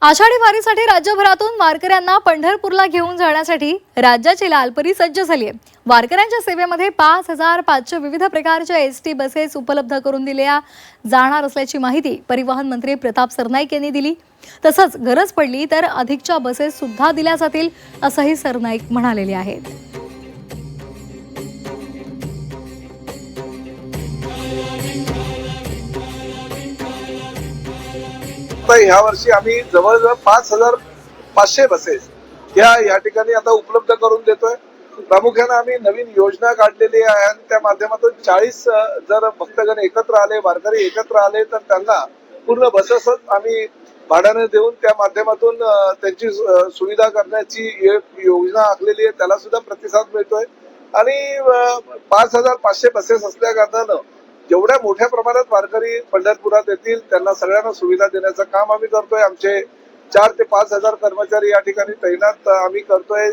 आषाढी वारीसाठी राज्यभरातून वारकऱ्यांना पंढरपूरला घेऊन जाण्यासाठी राज्याची लालपरी सज्ज झाली आहे। वारकऱ्यांच्या सेवेमध्ये 5,500 विविध प्रकारच्या एसटी बसेस उपलब्ध करून दिल्या जाणार असल्याची माहिती परिवहन मंत्री प्रताप सरनाईक यांनी दिली। तसंच गरज पडली तर अधिकच्या बसेस सुद्धा दिल्या जातील असंही सरनाईक म्हणालेले आहेत। ह्या वर्षी आम्ही जवळजवळ 5,500 बसेस या ठिकाणी आता उपलब्ध करून देतोय। प्रामुख्याने आम्ही नवीन योजना काढलेली आहे आणि त्या माध्यमातून 40 जर भक्तगण एकत्र आले, वारकरी एकत्र आले तर त्यांना पूर्ण बसेसच आम्ही भाड्याने देऊन त्या माध्यमातून त्यांची सुविधा करण्याची योजना आखलेली आहे। त्याला सुद्धा प्रतिसाद मिळतोय आणि 5,500 बसेस असल्या कारणानं जेवढ्या मोठ्या प्रमाणात वारकरी पंढरपुरात येतील त्यांना सगळ्यांना सुविधा देण्याचं काम आम्ही करतोय। आमचे 4 ते 5 हजार कर्मचारी या ठिकाणी तैनात आम्ही करतोय।